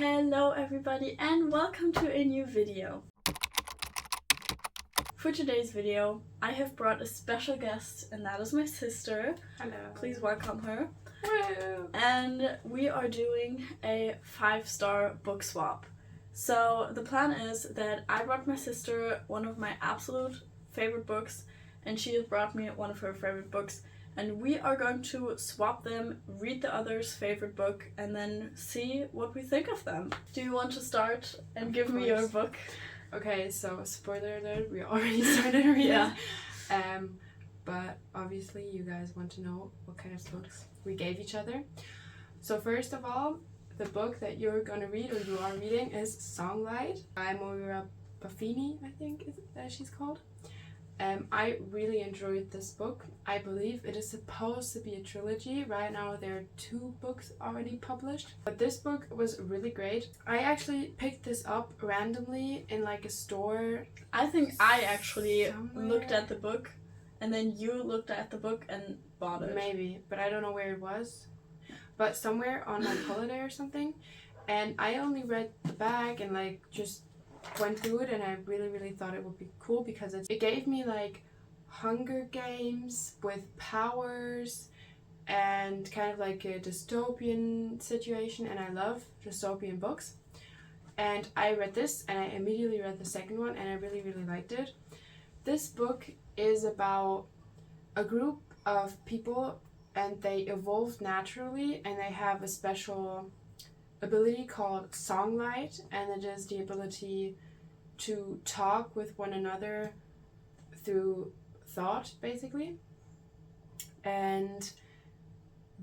Hello everybody and welcome to a new video. For today's video, I have brought a special guest and that is my sister. Hello. Please welcome her. Woo. And we are doing a 5-star book swap. So the plan is that I brought my sister one of my absolute favorite books and she has brought me one of her favorite books. And we are going to swap them, read the other's favorite book, and then see what we think of them. Do you want to start and give me your book? Okay, so spoiler alert, we already started reading. Yeah. But obviously you guys want to know what kind of books we gave each other. So first of all, the book that you're gonna read, or you are reading, is Songlight by Moira Buffini, I think she's called. I really enjoyed this book. I believe it is supposed to be a trilogy. Right now there are 2 books already published. But this book was really great. I actually picked this up randomly in like a store. I think I actually somewhere. looked at the book and then you looked at the book and bought it. Maybe, but I don't know where it was. But somewhere on like holiday or something. And I only read the back and like just went through it, and I really thought it would be cool because it gave me like Hunger Games with powers and kind of like a dystopian situation, and I love dystopian books. And I read this and I immediately read the second one and I really liked it. This book is about a group of people and they evolved naturally and they have a special ability called Songlight, and it is the ability to talk with one another through thought, basically. And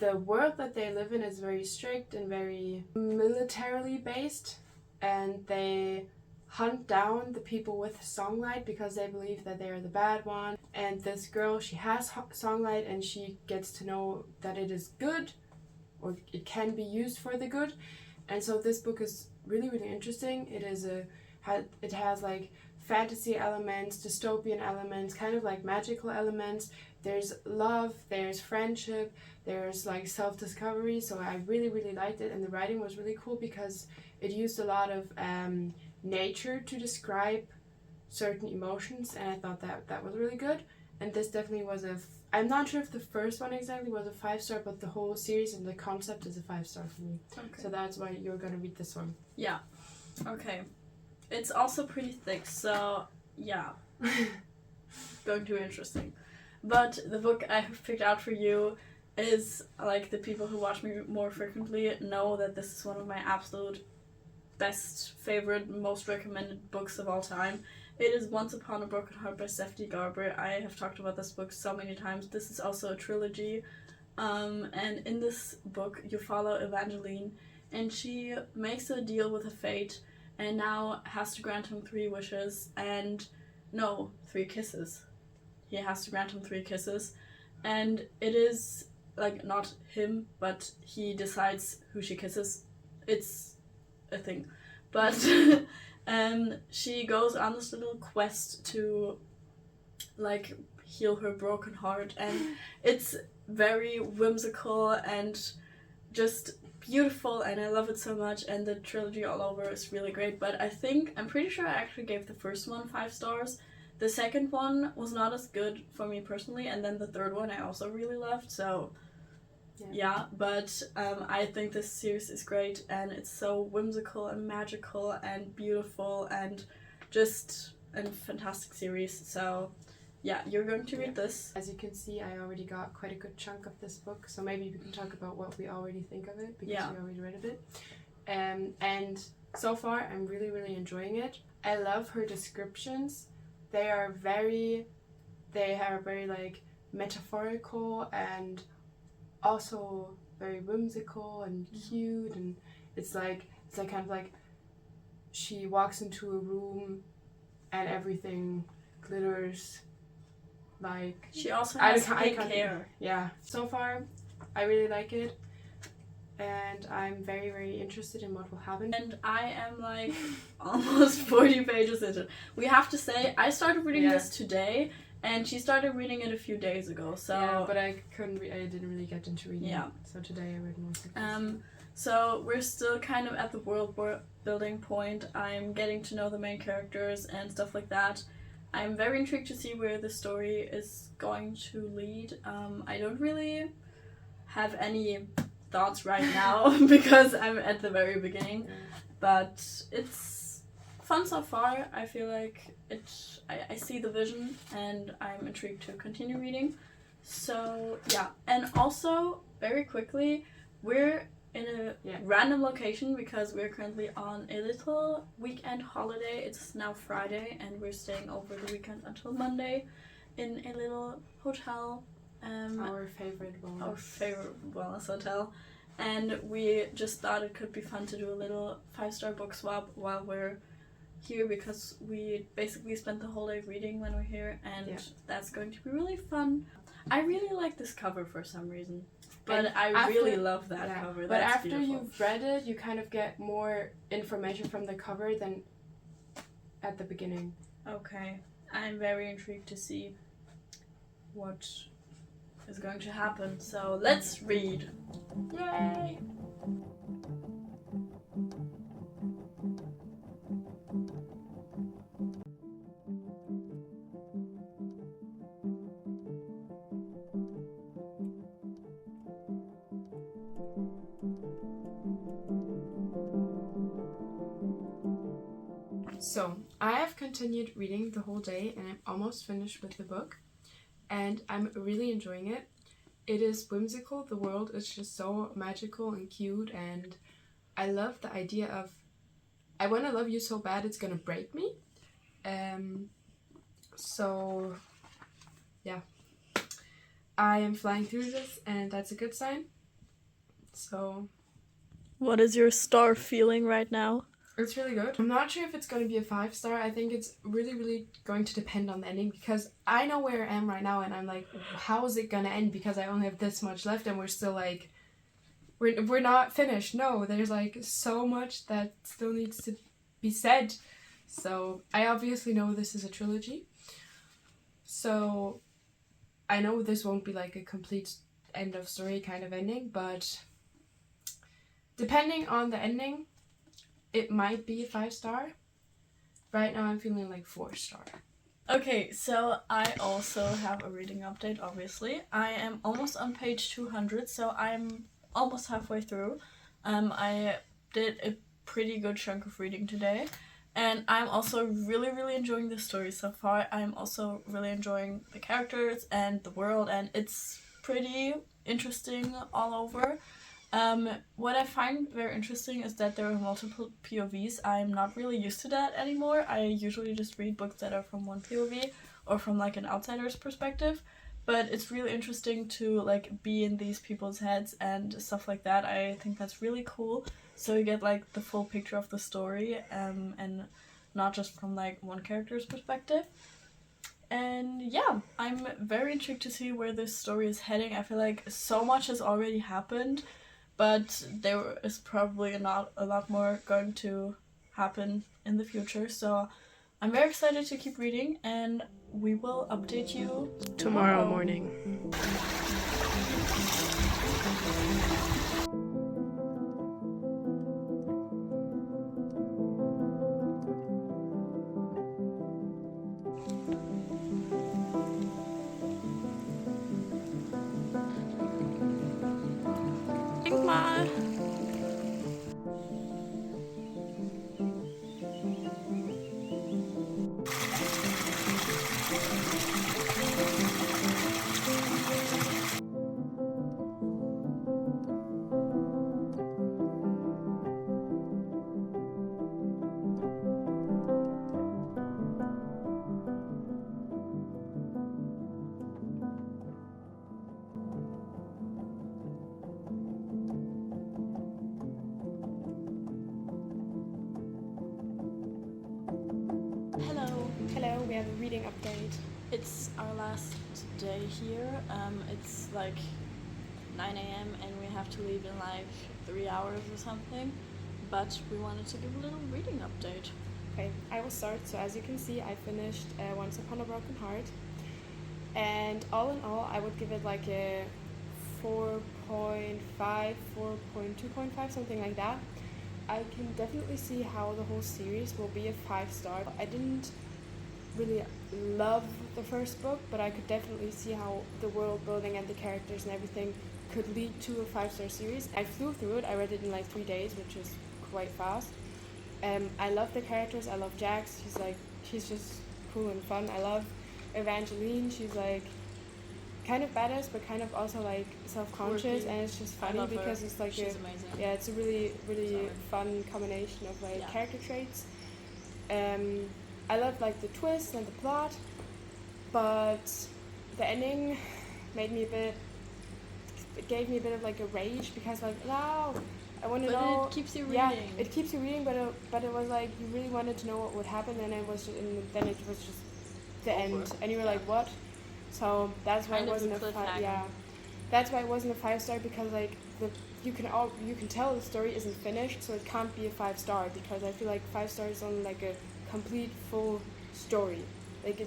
the world that they live in is very strict and very militarily based, and they hunt down the people with Songlight because they believe that they are the bad one. And this girl, she has Songlight and she gets to know that it is good, or it can be used for the good. And so this book is really interesting. It has like fantasy elements, dystopian elements, kind of like magical elements. There's love, there's friendship, there's like self-discovery. So I really liked it, and the writing was really cool because it used a lot of nature to describe certain emotions, and I thought that was really good. And this definitely was I'm not sure if the first one exactly was a 5-star, but the whole series and the concept is a 5-star for me. Okay. So that's why you're gonna read this one. Yeah. Okay. It's also pretty thick, so yeah. Going to be interesting. But the book I have picked out for you is, like, the people who watch me more frequently know that this is one of my absolute best, favorite, most recommended books of all time. It is Once Upon a Broken Heart by Sefti Garber. I have talked about this book so many times. This is also a trilogy. And in this book, you follow Evangeline, and she makes a deal with a fate and now has to grant him 3 wishes and... no, 3 kisses. He has to grant him 3 kisses. And it is, like, not him, but he decides who she kisses. It's a thing. But... she goes on this little quest to like heal her broken heart, and it's very whimsical and just beautiful, and I love it so much, and the trilogy all over is really great. But I'm pretty sure I actually gave the first one 5 stars. The second one was not as good for me personally, and then the third one I also really loved, so yeah, but I think this series is great, and it's so whimsical and magical and beautiful and just a fantastic series. So yeah, you're going to read this. As you can see, I already got quite a good chunk of this book, so maybe we can talk about what we already think of it, because we already read a bit. And so far I'm really enjoying it. I love her descriptions. They are very like metaphorical and also very whimsical and cute, and it's like kind of like she walks into a room and everything glitters. Like she also has pink hair. Yeah. So far, I really like it, and I'm very interested in what will happen. And I am like almost 40 pages into it. We have to say, I started reading this today. And she started reading it a few days ago, so... Yeah, but I didn't really get into reading it. So today I read most of it. So we're still kind of at the world building point. I'm getting to know the main characters and stuff like that. I'm very intrigued to see where the story is going to lead. I don't really have any thoughts right now because I'm at the very beginning, but it's fun so far. I feel like I see the vision and I'm intrigued to continue reading. So yeah, and also very quickly, we're in a random location because we're currently on a little weekend holiday. It's now Friday and we're staying over the weekend until Monday in a little hotel. Our favorite wellness hotel. And we just thought it could be fun to do a little 5-star book swap while we're here because we basically spent the whole day reading when we're here, and that's going to be really fun. I really like this cover for some reason. But I really love that cover. But after you've read it, you kind of get more information from the cover than at the beginning. Okay. I'm very intrigued to see what is going to happen. So let's read. Yay! So, I have continued reading the whole day and I'm almost finished with the book and I'm really enjoying it. It is whimsical, the world is just so magical and cute, and I love the idea of I want to love you so bad it's gonna break me. So, yeah. I am flying through this and that's a good sign. So... What is your star feeling right now? It's really good. I'm not sure if it's going to be a 5-star. I think it's really, really going to depend on the ending because I know where I am right now and I'm like, how is it going to end? Because I only have this much left and we're still like, we're not finished. No, there's like so much that still needs to be said. So I obviously know this is a trilogy. So I know this won't be like a complete end of story kind of ending, but depending on the ending, it might be a 5-star. Right now I'm feeling like 4-star. Okay, so I also have a reading update, obviously. I am almost on page 200, so I'm almost halfway through. I did a pretty good chunk of reading today. And I'm also really, really enjoying the story so far. I'm also really enjoying the characters and the world, and it's pretty interesting all over. What I find very interesting is that there are multiple POVs. I'm not really used to that anymore. I usually just read books that are from one POV or from like an outsider's perspective. But it's really interesting to like be in these people's heads and stuff like that. I think that's really cool. So you get like the full picture of the story, and not just from like one character's perspective. And yeah, I'm very intrigued to see where this story is heading. I feel like so much has already happened, but there is probably not a lot more going to happen in the future. So I'm very excited to keep reading, and we will update you tomorrow morning. Hello, we have a reading update. It's our last day here. It's like 9 a.m. and we have to leave in like 3 hours or something. But we wanted to give a little reading update. Okay, I will start. So as you can see, I finished Once Upon a Broken Heart. And all in all, I would give it like a 4.5 4.5, 4.2.5, something like that. I can definitely see how the whole series will be a 5-star. I didn't really love the first book, but I could definitely see how the world building and the characters and everything could lead to a 5-star series. I flew through it. I read it in like 3 days, which is quite fast. I love the characters. I love Jax. She's just cool and fun. I love Evangeline. She's like kind of badass, but kind of also like self-conscious, and it's just funny because it's like she's amazing. Yeah, it's a really fun combination of like character traits. I love like the twist and the plot, but the ending made me it gave me a bit of like a rage, because like, no, I want to know. But it keeps you reading. Yeah, it keeps you reading, but it was like you really wanted to know what would happen, and then it was just the end, and you were like, what? So that's why it wasn't a 5. Yeah, that's why it wasn't a 5-star, because like you can tell the story isn't finished, so it can't be a 5-star, because I feel like 5 stars is only like a complete full story. Like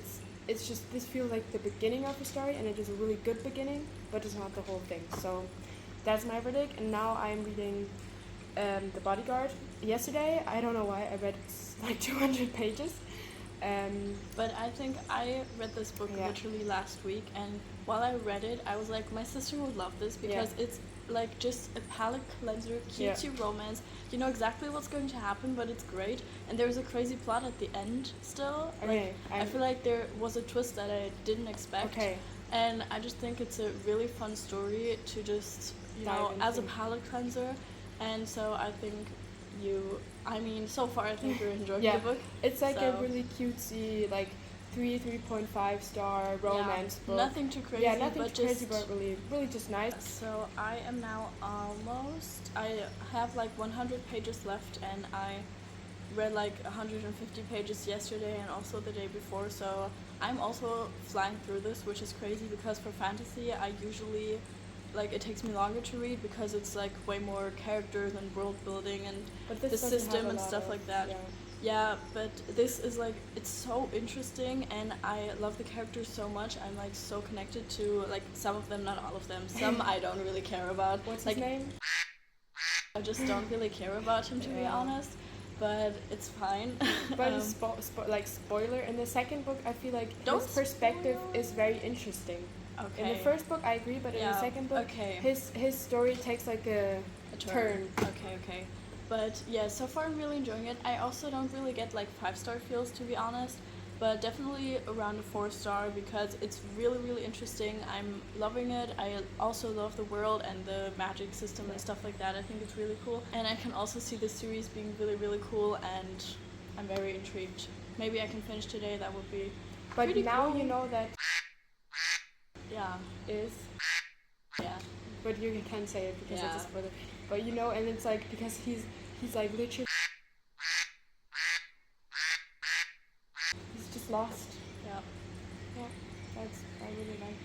it's just, this feels like the beginning of the story, and it is a really good beginning, but it's not the whole thing. So that's my verdict. And now I'm reading The Bodyguard. Yesterday, I don't know why, I read like 200 pages. But I think I read this book literally last week, and while I read it, I was like, my sister would love this, because it's like just a palate cleanser, cutesy romance. You know exactly what's going to happen, but it's great. And there's a crazy plot at the end still. Okay, I feel like there was a twist that I didn't expect. Okay. And I just think it's a really fun story to just, you know, as a palate cleanser. And so I think so far I think you're enjoying the book. It's like a really cutesy, like 3.5-star romance book. Nothing too crazy. Yeah, nothing too crazy, but really just nice. So I am now I have like 100 pages left, and I read like 150 pages yesterday and also the day before. So I'm also flying through this, which is crazy, because for fantasy I usually it takes me longer to read, because it's like way more characters and world building and the system and stuff like that. Yeah, but this is like, it's so interesting, and I love the characters so much. I'm like so connected to like some of them, not all of them. Some I don't really care about. What's his name? I just don't really care about him, to be honest. But it's fine. But spoiler, in the second book, I feel like his perspective is very interesting. Okay. In the first book, I agree, but in the second book, his story takes like a turn. Okay. But yeah, so far I'm really enjoying it. I also don't really get like 5-star feels, to be honest, but definitely around a 4-star, because it's really, really interesting. I'm loving it. I also love the world and the magic system and stuff like that. I think it's really cool, and I can also see the series being really, really cool, and I'm very intrigued. Maybe I can finish today. That would be pretty now cool. You know that is but you can't say it because it's a spoiler. But you know, and it's like, because he's like literally he's just lost. Yeah, I really like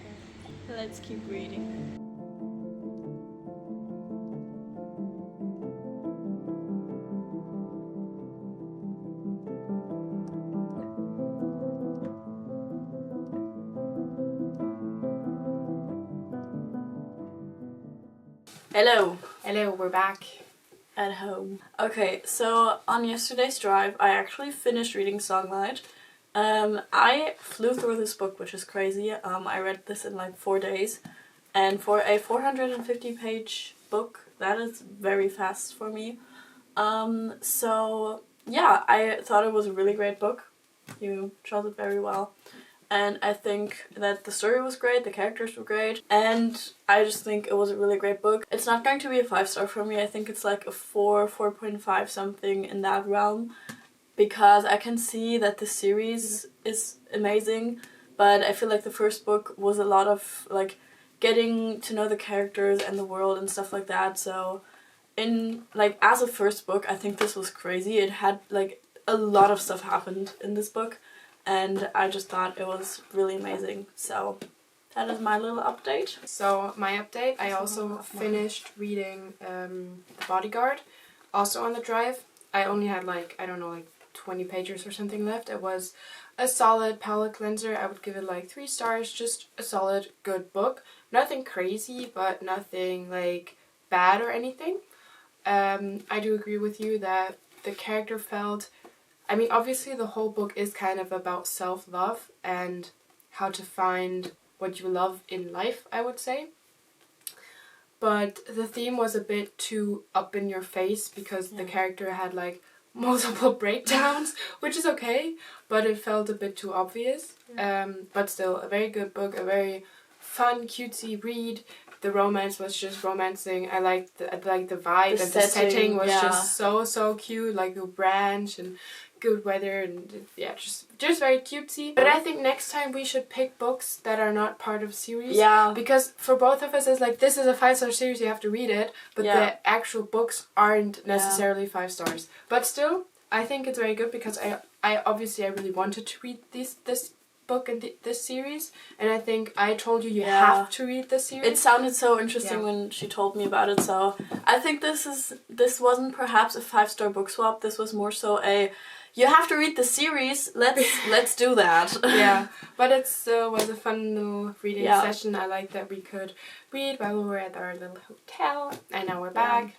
that. Let's keep reading. Hello, we're back at home. Okay, so on yesterday's drive, I actually finished reading Songlight. I flew through this book, which is crazy. I read this in like 4 days, and for a 450-page book, that is very fast for me. So yeah, I thought it was a really great book. You chose it very well. And I think that the story was great, the characters were great, and I just think it was a really great book. It's not going to be a 5-star for me. I think it's like a 4.5 something in that realm, because I can see that the series is amazing, but I feel like the first book was a lot of like getting to know the characters and the world and stuff like that. So in like, as a first book, I think this was crazy. It had like a lot of stuff happened in this book, and I just thought it was really amazing. So that is my little update. So my update, I also finished reading The Bodyguard, also on the drive. I only had like, I don't know, like 20 pages or something left. It was a solid palette cleanser. I would give it like 3 stars. Just a solid, good book. Nothing crazy, but nothing like bad or anything. I do agree with you that the character felt... I mean, obviously the whole book is kind of about self-love and how to find what you love in life, I would say. But the theme was a bit too up in your face because the character had like multiple breakdowns, which is okay, but it felt a bit too obvious. But still, a very good book, a very fun, cutesy read. The romance was just romancing. I liked the vibe, and the setting was just so cute, like a branch and good weather, and yeah, just very cutesy. But I think next time we should pick books that are not part of series. Yeah. Because for both of us, it's like, this is a 5-star series, you have to read it, but the actual books aren't necessarily 5 stars. But still, I think it's very good because I obviously I really wanted to read this book and this series, and I think I told you have to read this series. It sounded so interesting when she told me about it, so I think this wasn't perhaps a 5-star book swap. This was more so a, you have to read the series, let's do that. Yeah, but it still was a fun little reading session. I like that we could read while we were at our little hotel, and now we're back.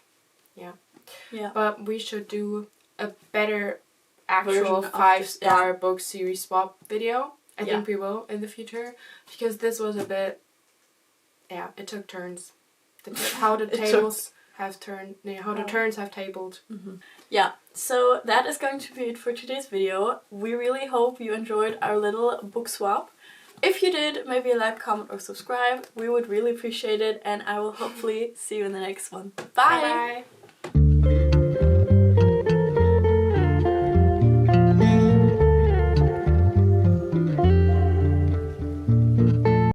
Yeah. But we should do a better actual 5-star book series swap video. I think we will in the future, because this was a bit, it took turns. How the tables have turned, how the turns have tabled. Yeah, so that is going to be it for today's video. We really hope you enjoyed our little book swap. If you did, maybe like, comment, or subscribe. We would really appreciate it, and I will hopefully see you in the next one. Bye! Bye.